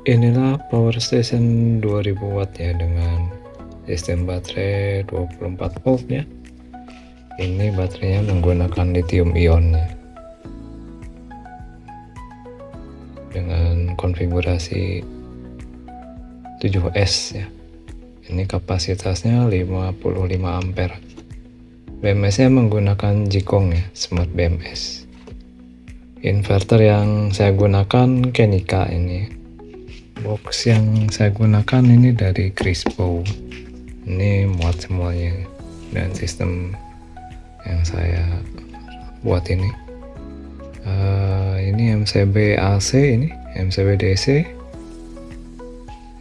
Inilah power station 2000 watt ya, dengan sistem baterai 24 volt ya. Ini baterainya menggunakan lithium ion ya, dengan konfigurasi 7S ya. Ini kapasitasnya 55 ampere. BMS nya menggunakan Jikong ya, Smart BMS. Inverter yang saya gunakan Kenika ini. Box yang saya gunakan ini dari Crispo. Ini muat semuanya dan sistem yang saya buat ini. Ini MCB AC, ini MCB DC,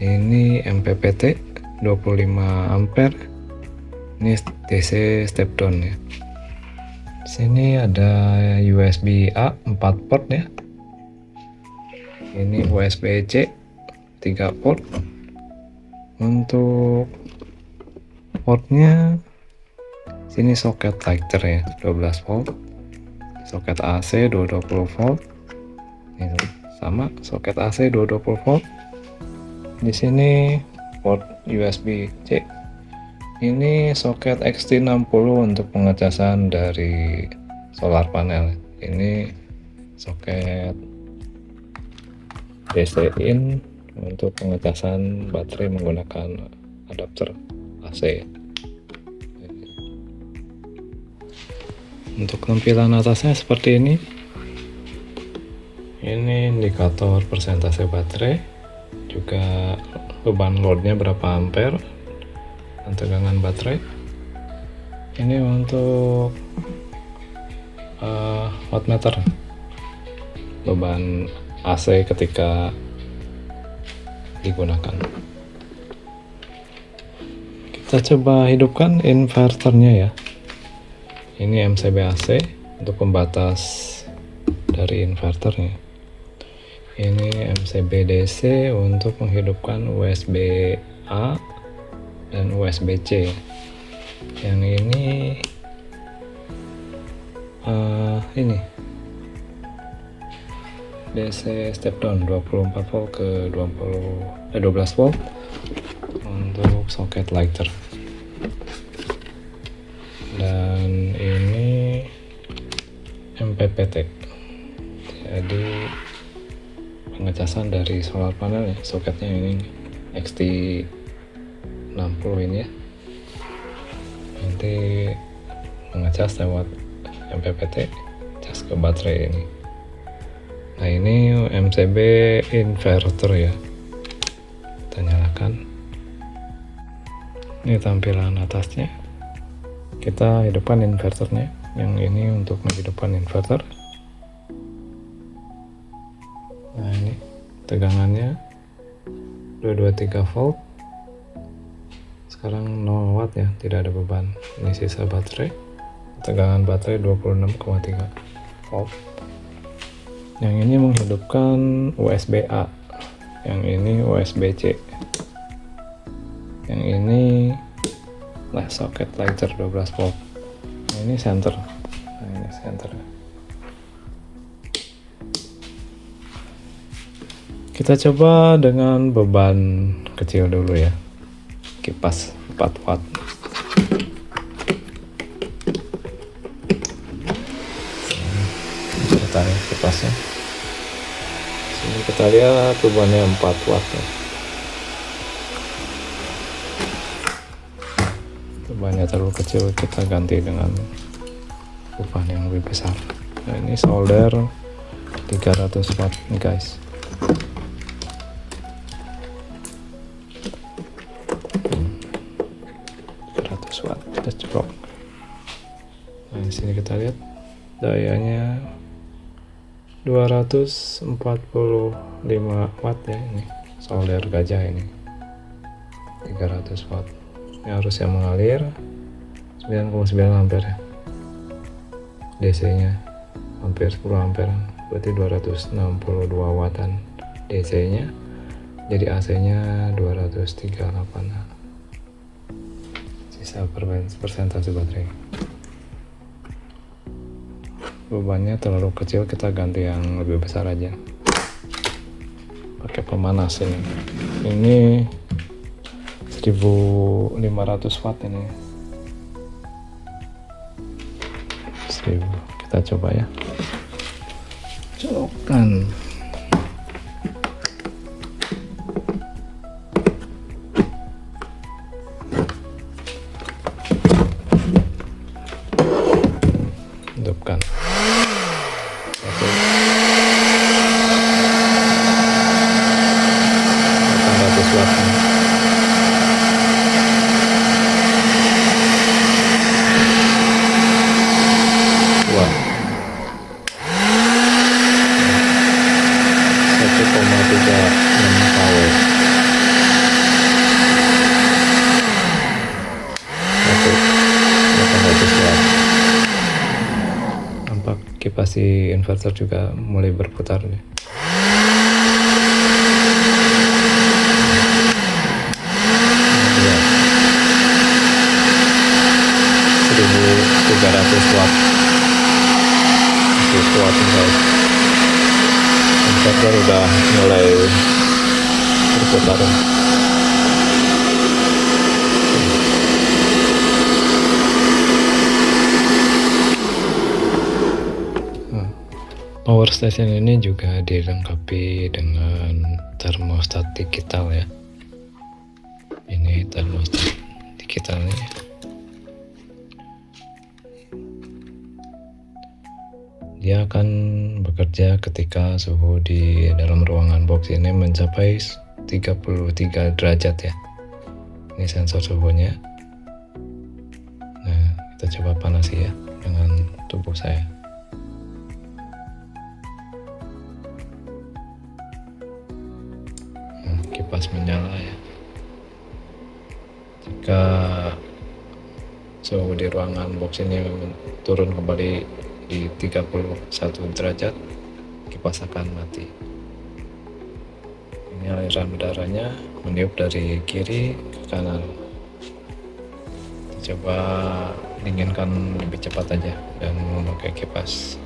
ini MPPT 25 ampere. Ini DC step down ya. Di sini ada USB A 4 port ya. Ini USB C 3 port. Untuk portnya sini soket lighter ya, 12 volt. Soket AC 220 volt. Ini sama soket AC 220 volt. Di sini port USB C. Ini soket XT60 untuk pengecasan dari solar panel. Ini soket DC in untuk pengecasan baterai menggunakan adapter AC. Untuk tampilan atasnya seperti ini. Ini indikator persentase baterai, juga beban loadnya berapa ampere dan tegangan baterai. Ini untuk wattmeter, beban AC ketika digunakan. Kita coba hidupkan inverternya ya. Ini MCB AC untuk pembatas dari inverternya. Ini MCB DC untuk menghidupkan USB A dan USB C. Yang ini DC step down 24 volt ke 12 volt untuk soket lighter. Dan ini MPPT, jadi pengecasan dari solar panel ya. Soketnya ini XT60 ini ya, nanti mengecas lewat MPPT, cas ke baterai ini. Nah, ini MCB inverter ya, kita nyalakan. Ini tampilan atasnya. Kita hidupkan inverternya. Yang ini untuk menghidupkan inverter. Nah, ini tegangannya 223 volt. Sekarang 0 watt ya, tidak ada beban. Ini sisa baterai. Tegangan baterai 26,3 volt. Yang ini menghidupkan USB A. Yang ini USB C. Yang ini soket lighter 12 volt. Ini center. Nah, ini center. Kita coba dengan beban kecil dulu ya. Kipas 4 watt. Kita lihat kipasnya. Sini kita lihat bebannya 4 watt ya. Bebannya terlalu kecil, kita ganti dengan beban yang lebih besar. Nah, ini solder 300 watt nih guys. Watt kita ceplok. Nah, di sini kita lihat dayanya 245 watt ya. Ini solder gajah ini 300 watt. Ini arus yang mengalir 9,9 ampere ya. DC nya hampir 10 ampere, berarti 262 wattan DC nya. Jadi AC nya 238. Sisa persentase baterai. Bebannya terlalu kecil, kita ganti yang lebih besar aja. pakai pemanas ini 1500 watt ini. 1000. Kita coba ya, colokkan. Hidupkan. 800 watt. Wah, 1,36 power. Satu 800 watt. Nampak kipas di inverter juga mulai berputar nih. Ya, 1300 watt. Masih kuat nih guys. Inverter udah mulai berputar. Power station ini juga dilengkapi dengan termostat digital ya. Ini termostat digitalnya. Dia akan bekerja ketika suhu di dalam ruangan box ini mencapai 33 derajat ya. Ini sensor suhunya. Nah, kita coba panasi ya dengan tubuh saya. Kipas menyala ya. Jika suhu di ruangan box ini turun kembali di 31 derajat, kipas akan mati. Ini aliran udaranya meniup dari kiri ke kanan. Coba dinginkan lebih cepat aja dan memakai kipas.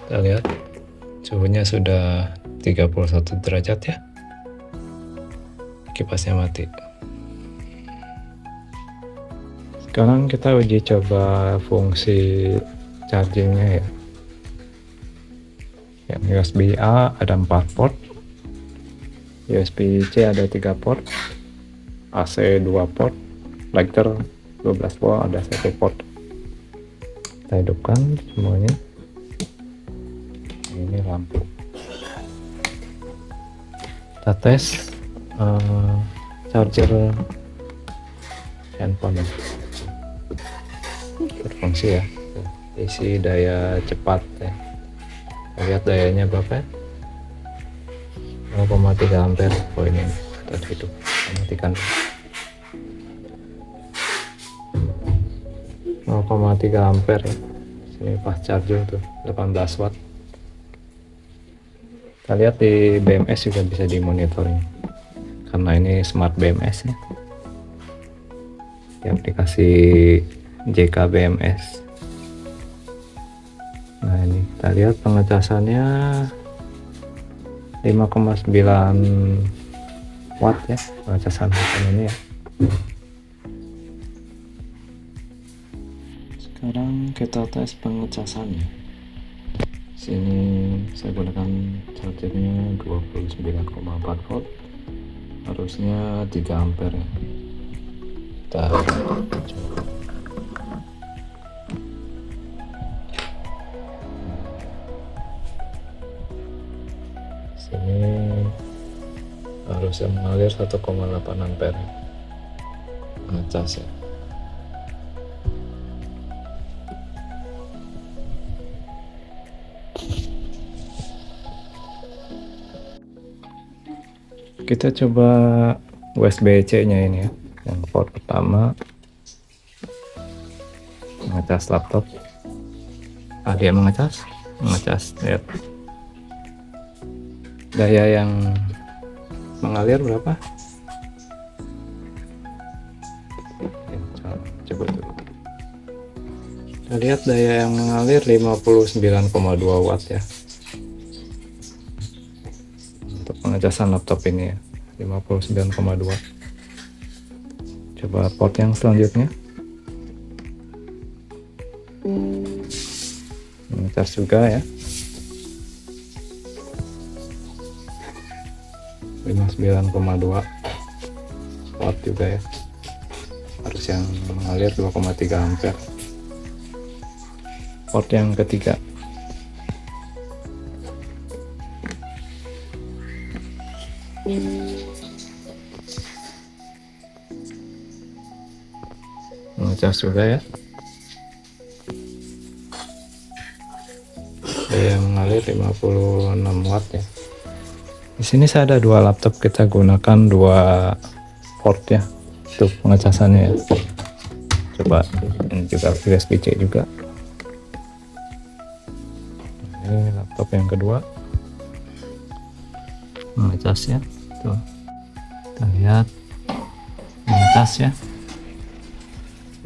Kita lihat suhunya sudah 31 derajat ya. Kipasnya mati. Sekarang kita uji coba fungsi chargingnya ya. Yang USB A ada 4 port, USB C ada 3 port, AC 2 port, lighter 12 volt ada 1 port. Kita hidupkan semuanya. Ini lampu. Kita tes charger handphone berfungsi ya. Isi daya cepat ya. Kita lihat dayanya berapa ya? 0,3 ampere. Oh ini kita hidup. Kita matikan. 0,3 ampere ya. Sini pas charger tuh 18 watt. Kita lihat di BMS juga bisa dimonitoring karena ini smart BMS ya, di aplikasi JK BMS. Nah ini kita lihat pengecasannya 5,9 watt ya, pengecasan ini ya. Sekarang kita tes pengecasannya. Sini saya gunakan chargernya 29,4 volt, harusnya 3 ampere ya. Kita coba. Sini harusnya mengalir 1,8 ampere ngecas ya. Kita coba USB-C nya ini ya. Yang port pertama mengecas laptop. Dia mengecas, lihat. Daya yang mengalir berapa? Coba dulu. Kita lihat daya yang mengalir 59,2 watt ya. Untuk pengecasan laptop ini ya, 59,2. Coba port yang selanjutnya. Mengecas juga ya. 59,2 watt juga ya. Harus yang mengalir 2,3 ampere. Port yang ketiga. Mengecas juga ya. Daya mengalir 56 watt ya. Di sini saya ada dua laptop, kita gunakan dua port ya untuk pengecasannya ya. Coba ini juga USB-C juga. Ini laptop yang kedua, mengecas ya. Tuh, kita lihat mengecas ya.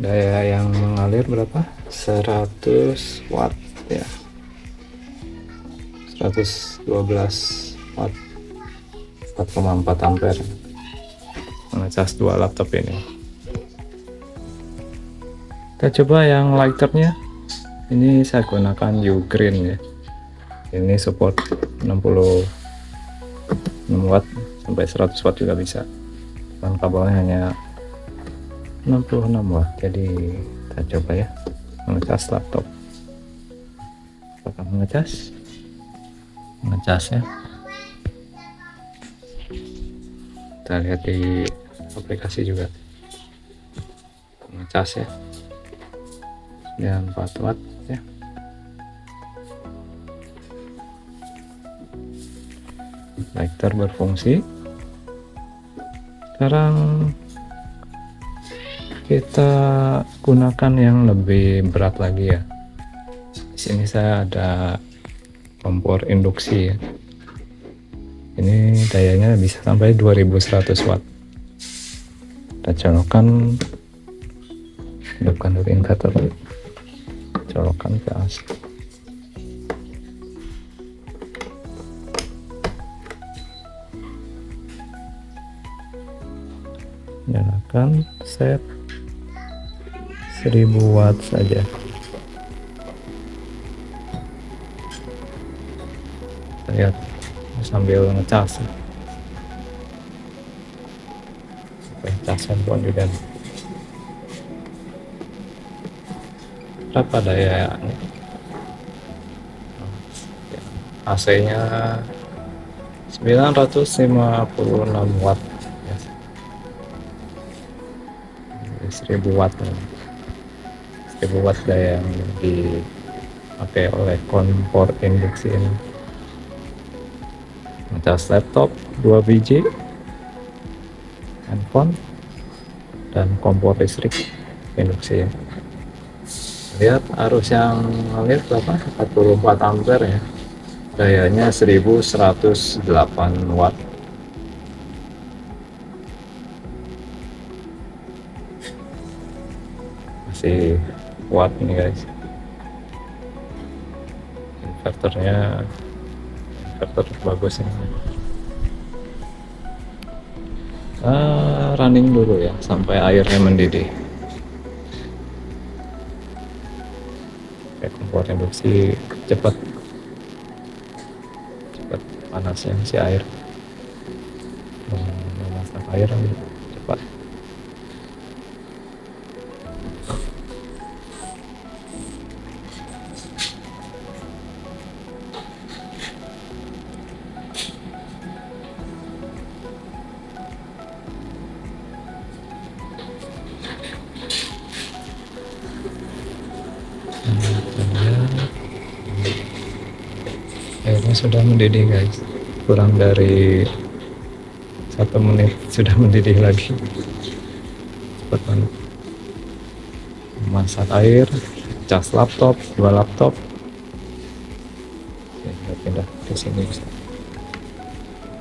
Daya yang mengalir berapa? 100 watt ya. 112 watt. 4,4 ampere. Mengecas dua laptop ini. Kita coba yang lighternya. Ini saya gunakan Ugreen ya. Ini support 66 watt sampai 100 watt juga bisa. Dan kabelnya hanya 66 watt. Jadi kita coba ya mengecas laptop. Apakah mengecas? Mengecas ya. Kita lihat di aplikasi juga mengecas ya. 94 watt ya. Lighter berfungsi. Sekarang kita gunakan yang lebih berat lagi ya. Di sini saya ada kompor induksi ya. Ini dayanya bisa sampai 2100 watt. Kita colokan, hidupkan dari inverter, colokan ke AC. Nyalakan, set 1000 watt saja. Lihat sambil ngecas, ngecas handphone juga. Berapa daya AC nya? 956 watt ya. 1000 watt 1000 watt daya yang dipakai oleh kompor induksi ini. Ngecas laptop 2 biji, handphone, dan kompor listrik induksi ya. Lihat arus yang mengalir berapa? 44 ampere ya. Dayanya 1108 watt. Masih kuat nih guys. Inverter bagus ini. Running dulu ya sampai airnya mendidih. Kayak kompor induksi cepat panasnya si air, memasak air cepat. Airnya sudah mendidih guys, kurang dari 1 menit sudah mendidih lagi, cepat banget. Masak air, cas laptop, 2 laptop. Oke, pindah ke sini,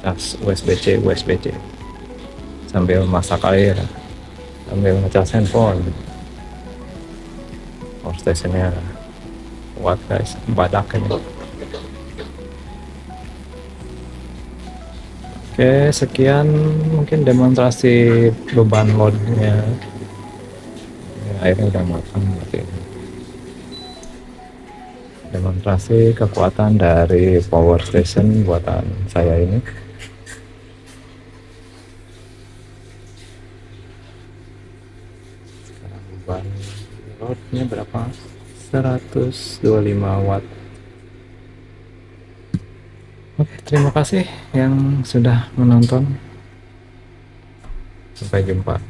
cas USB-C sambil masak air, sambil ngecas handphone. Workstationnya kuat guys, badak ini. Oke, sekian mungkin demonstrasi beban loadnya. Airnya udah matang berarti. Demonstrasi kekuatan dari power station buatan saya ini. Sekarang beban loadnya berapa? 125 watt. Oke, terima kasih yang sudah menonton. Sampai jumpa.